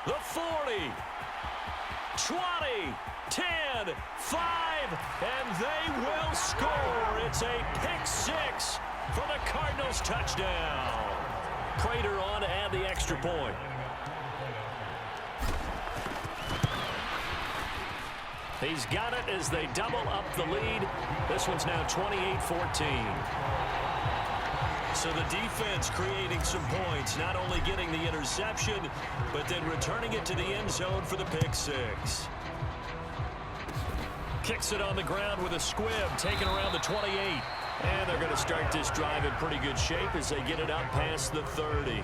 the 40, 20, 10, 5, and they will score. It's a pick six for the Cardinals touchdown. Prater on to add the extra point. He's got it as they double up the lead. This one's now 28-14. So the defense creating some points, not only getting the interception, but then returning it to the end zone for the pick six. Kicks it on the ground with a squib, taken around the 28. And they're going to start this drive in pretty good shape as they get it up past the 30.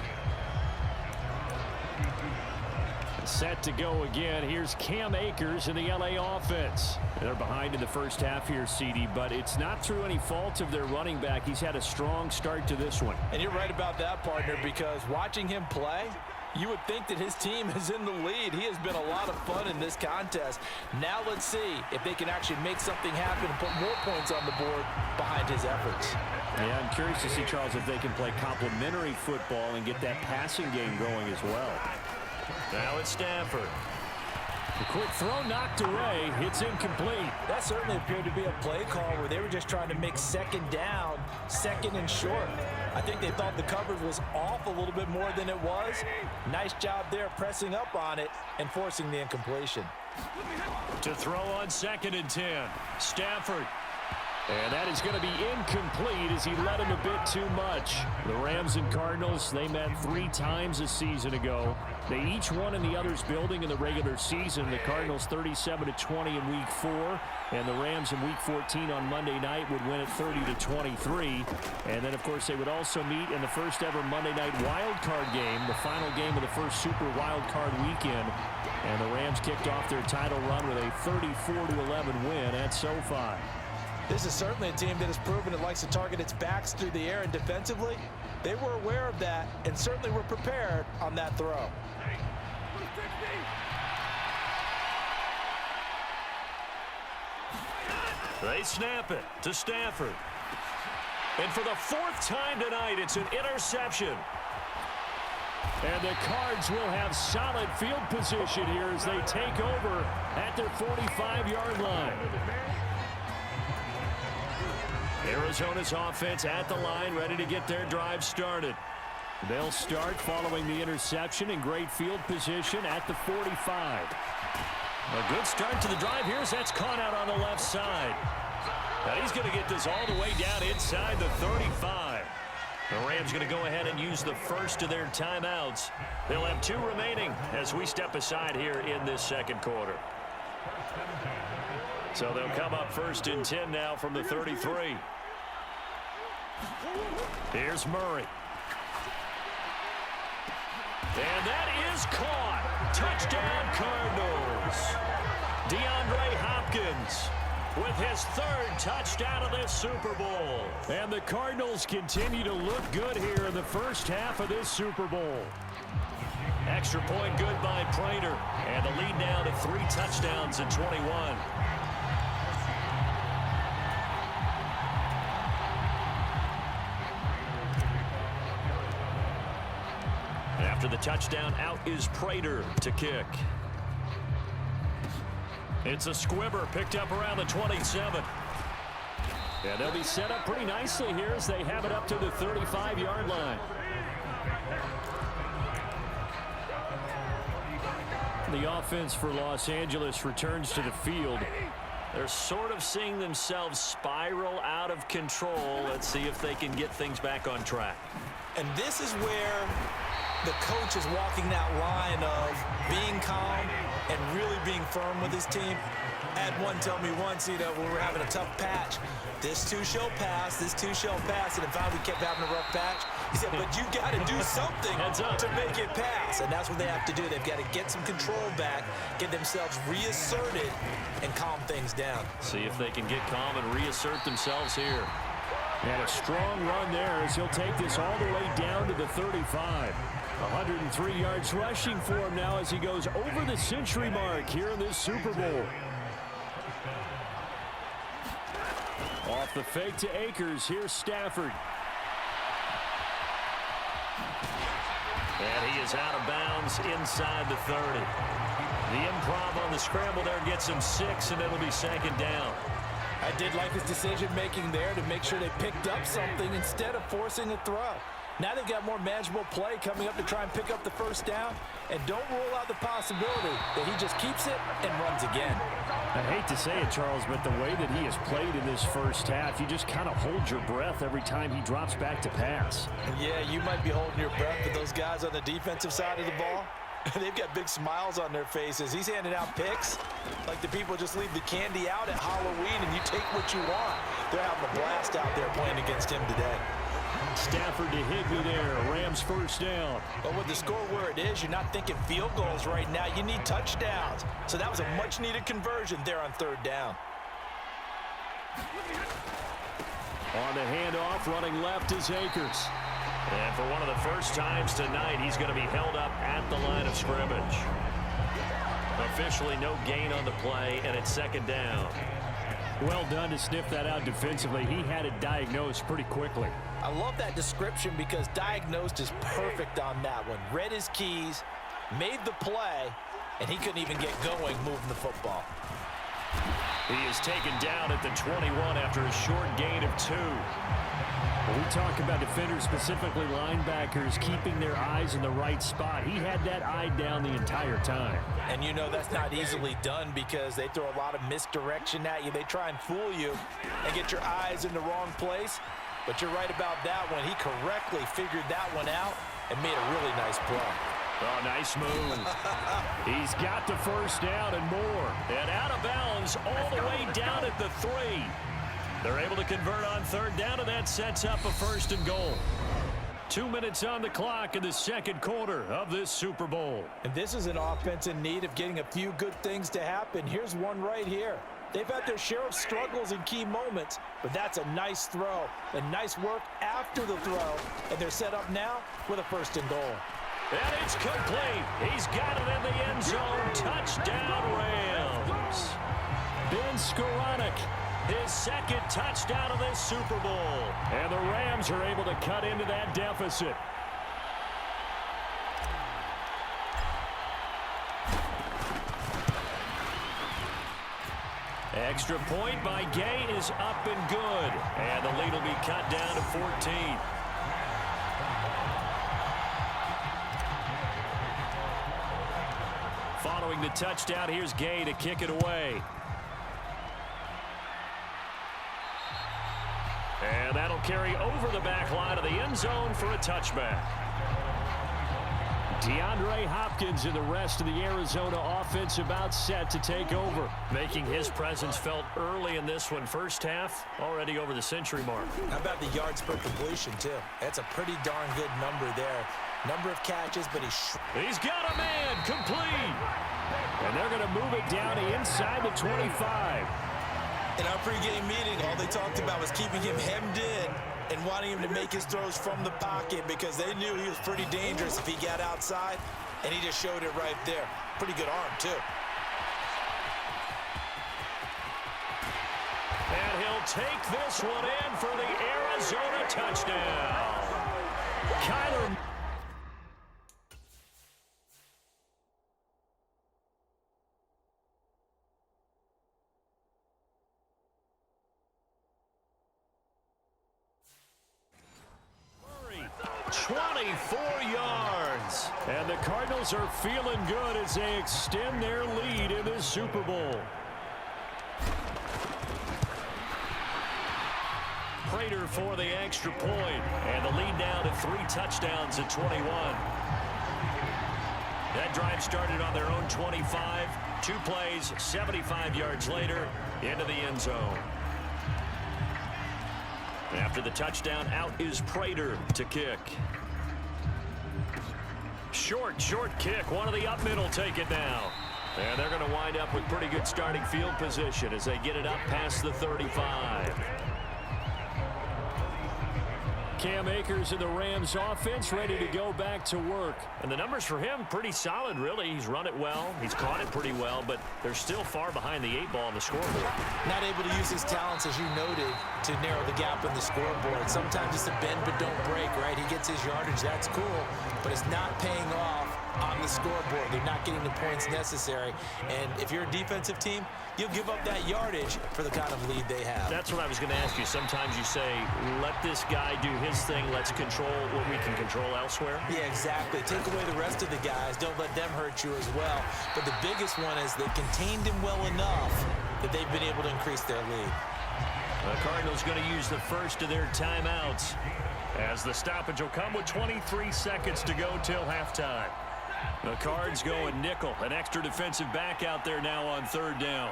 Set to go again. Here's Cam Akers in the LA offense. They're behind in the first half here, CD, but it's not through any fault of their running back. He's had a strong start to this one. And you're right about that, partner, because watching him play, you would think that his team is in the lead. He has been a lot of fun in this contest. Now let's see if they can actually make something happen and put more points on the board behind his efforts. Yeah, I'm curious to see, Charles, if they can play complementary football and get that passing game going as well. Now it's Stafford. The quick throw knocked away. It's incomplete. That certainly appeared to be a play call where they were just trying to make second down, second and short. I think they thought the coverage was off a little bit more than it was. Nice job there pressing up on it and forcing the incompletion. To throw on 2nd and 10. Stafford. And that is going to be incomplete as he led him a bit too much. The Rams and Cardinals, they met 3 times a season ago. They each won in the other's building in the regular season. The Cardinals 37-20 in Week 4, and the Rams in Week 14 on Monday night would win it 30-23. And then, of course, they would also meet in the first ever Monday night wild card game, the final game of the first Super Wild Card weekend. And the Rams kicked off their title run with a 34-11 win at SoFi. This is certainly a team that has proven it likes to target its backs through the air, and defensively, they were aware of that and certainly were prepared on that throw. They snap it to Stafford. And for the 4th time tonight, it's an interception. And the Cards will have solid field position here as they take over at their 45-yard line. Arizona's offense at the line, ready to get their drive started. They'll start following the interception in great field position at the 45. A good start to the drive here as that's caught out on the left side. And he's going to get this all the way down inside the 35. The Rams going to go ahead and use the first of their timeouts. They'll have 2 remaining as we step aside here in this second quarter. So they'll come up 1st and 10 now from the 33. Here's Murray. And that is caught. Touchdown, Cardinals. DeAndre Hopkins with his 3rd touchdown of this Super Bowl. And the Cardinals continue to look good here in the first half of this Super Bowl. Extra point good by Prater. And the lead now to 3 touchdowns and 21. After the touchdown, out is Prater to kick. It's a squibber picked up around the 27. And they'll be set up pretty nicely here as they have it up to the 35-yard line. The offense for Los Angeles returns to the field. They're sort of seeing themselves spiral out of control. Let's see if they can get things back on track. And this is where the coach is walking that line of being calm and really being firm with his team. I had one tell me once, when we're having a tough patch, this too shall pass, this too shall pass. And in fact, we kept having a rough patch. He said, but you got to do something to make it pass. And that's what they have to do. They've got to get some control back, get themselves reasserted, and calm things down. See if they can get calm and reassert themselves here. And a strong run there as he'll take this all the way down to the 35. 103 yards rushing for him now as he goes over the century mark here in this Super Bowl. Off the fake to Akers, here's Stafford. And he is out of bounds inside the 30. The improv on the scramble there gets him 6, and it'll be second down. I did like his decision-making there to make sure they picked up something instead of forcing a throw. Now they've got more manageable play coming up to try and pick up the first down. And don't rule out the possibility that he just keeps it and runs again. I hate to say it, Charles, but the way that he has played in this first half, you just kind of hold your breath every time he drops back to pass. Yeah, you might be holding your breath, but those guys on the defensive side of the ball, they've got big smiles on their faces. He's handing out picks like the people just leave the candy out at Halloween and you take what you want. They're having a blast out there playing against him today. Stafford to Higbee there. Rams first down. But with the score where it is, you're not thinking field goals right now. You need touchdowns. So that was a much-needed conversion there on third down. On the handoff, running left is Akers. And for one of the first times tonight, he's going to be held up at the line of scrimmage. Officially no gain on the play, and it's second down. Well done to sniff that out defensively. He had it diagnosed pretty quickly. I love that description because diagnosed is perfect on that one. Read his keys, made the play, and he couldn't even get going moving the football. He is taken down at the 21 after a short gain of 2. When we talk about defenders, specifically linebackers, keeping their eyes in the right spot, he had that eye down the entire time. And you know that's not easily done because they throw a lot of misdirection at you. They try and fool you and get your eyes in the wrong place. But you're right about that one. He correctly figured that one out and made a really nice play. Oh, nice move. He's got the first down and more. And out of bounds all the way down at the 3. They're able to convert on third down, and that sets up a first and goal. 2 minutes on the clock in the second quarter of this Super Bowl. And this is an offense in need of getting a few good things to happen. Here's one right here. They've had their share of struggles in key moments, but that's a nice throw. And nice work after the throw. And they're set up now with a first and goal. And it's complete. He's got it in the end zone. Touchdown, Rams. Ben Skoranek, his second touchdown of this Super Bowl. And the Rams are able to cut into that deficit. Extra point by Gay is up and good. And the lead will be cut down to 14. Following the touchdown, here's Gay to kick it away. And that'll carry over the back line of the end zone for a touchback. DeAndre Hopkins and the rest of the Arizona offense about set to take over. Making his presence felt early in this one. First half, already over the century mark. How about the yards per completion, too? That's a pretty darn good number there. Number of catches, but he's got a man complete. And they're going to move it down to inside the 25. In our pregame meeting, all they talked about was keeping him hemmed in and wanting him to make his throws from the pocket because they knew he was pretty dangerous if he got outside, and he just showed it right there. Pretty good arm, too. And he'll take this one in for the Arizona touchdown. Kyler. Murray, 24 yards. And the Cardinals are feeling good as they extend their lead in this Super Bowl. Prater for the extra point, and the lead now to 3 touchdowns at 21. That drive started on their own 25. 2 plays, 75 yards later, into the end zone. After the touchdown, out is Prater to kick. Short kick. One of the up middle take it now. And they're going to wind up with pretty good starting field position as they get it up past the 35. Cam Akers in the Rams offense ready to go back to work. And the numbers for him pretty solid, really. He's run it well. He's caught it pretty well, but they're still far behind the 8 ball on the scoreboard. Not able to use his talents, as you noted, to narrow the gap in the scoreboard. Sometimes it's a bend but don't break, right? He gets his yardage. That's cool, but it's not paying off on the scoreboard. They're not getting the points necessary. And if you're a defensive team, you'll give up that yardage for the kind of lead they have. That's what I was going to ask you. Sometimes you say, let this guy do his thing. Let's control what we can control elsewhere. Yeah, exactly. Take away the rest of the guys. Don't let them hurt you as well. But the biggest one is they contained him well enough that they've been able to increase their lead. The Cardinals going to use the first of their timeouts as the stoppage will come with 23 seconds to go till halftime. The Cards going nickel. An extra defensive back out there now on 3rd down.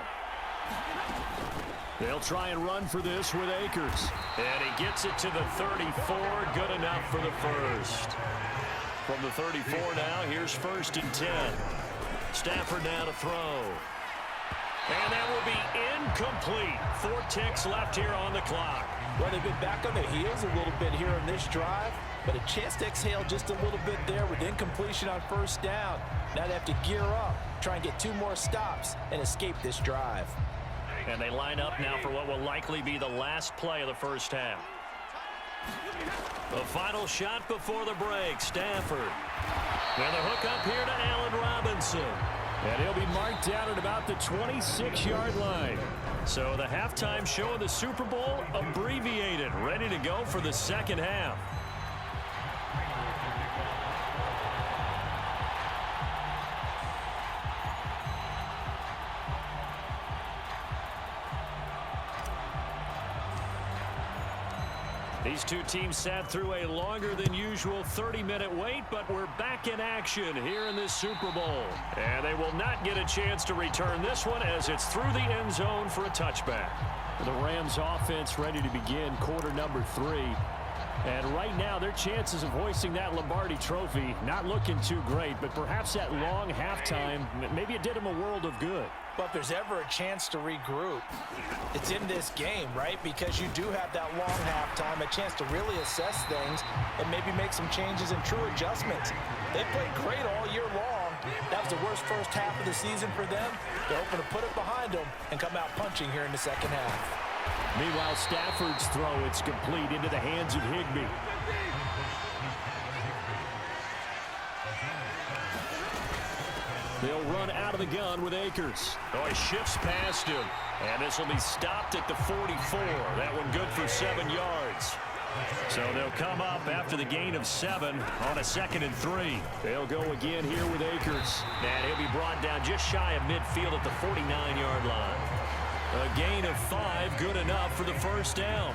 They'll try and run for this with Akers. And he gets it to the 34. Good enough for the first. From the 34 now, here's 1st and 10. Stafford now to throw. And that will be incomplete. 4 ticks left here on the clock. Well, they've been back on their heels a little bit here in this drive, but a chance to exhale just a little bit there with incompletion on 1st down. Now they have to gear up, try and get 2 more stops, and escape this drive. And they line up now for what will likely be the last play of the first half. The final shot before the break, Stafford. And the hook up here to Allen Robinson. And he'll be marked down at about the 26-yard line. So the halftime show of the Super Bowl abbreviated, ready to go for the second half. These two teams sat through a longer than usual 30-minute wait, but we're back in action here in this Super Bowl. And they will not get a chance to return this one as it's through the end zone for a touchback. The Rams offense ready to begin quarter number 3. And right now, their chances of hoisting that Lombardi trophy not looking too great, but perhaps that long halftime, maybe it did them a world of good. But if there's ever a chance to regroup, it's in this game, right? Because you do have that long halftime, a chance to really assess things and maybe make some changes and true adjustments. They played great all year long. That was the worst first half of the season for them. They're hoping to put it behind them and come out punching here in the second half. Meanwhile, Stafford's throw, it's complete into the hands of Higbee. They'll run out of the gun with Akers. Oh, he shifts past him. And this will be stopped at the 44. That one good for 7 yards. So they'll come up after the gain of 7 on a 2nd and 3. They'll go again here with Akers. And he'll be brought down just shy of midfield at the 49-yard line. A gain of 5, good enough for the first down.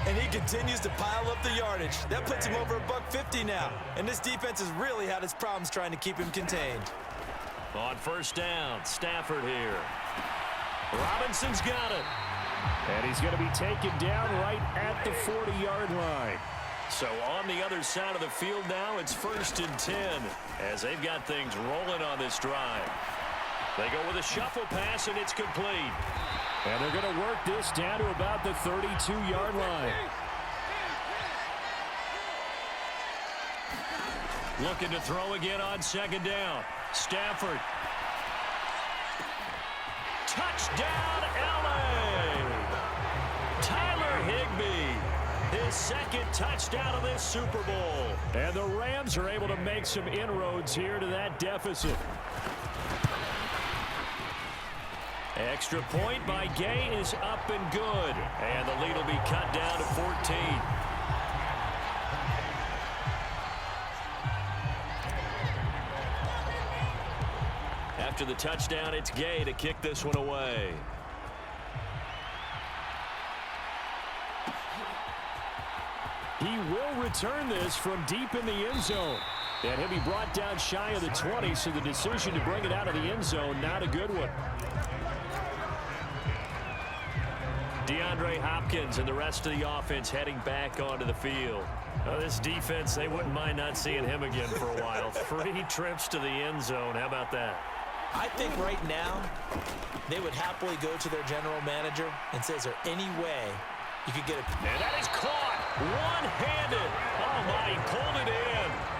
And he continues to pile up the yardage. That puts him over $150 now. And this defense has really had its problems trying to keep him contained. On first down, Stafford here. Robinson's got it. And he's going to be taken down right at the 40-yard line. So on the other side of the field now, it's 1st and 10 as they've got things rolling on this drive. They go with a shuffle pass, and it's complete. And they're going to work this down to about the 32-yard line. Looking to throw again on 2nd down. Stafford. Touchdown, L.A. Tyler Higbee. His 2nd touchdown of this Super Bowl. And the Rams are able to make some inroads here to that deficit. Extra point by Gay is up and good. And the lead will be cut down to 14. After the touchdown, it's Gay to kick this one away. He will return this from deep in the end zone. And he'll be brought down shy of the 20, so the decision to bring it out of the end zone, not a good one. DeAndre Hopkins and the rest of the offense heading back onto the field. This defense, they wouldn't mind not seeing him again for a while. 3 trips to the end zone. How about that? I think right now they would happily go to their general manager and say, is there any way you could get it. And that is caught one-handed. Oh, my, he pulled it in.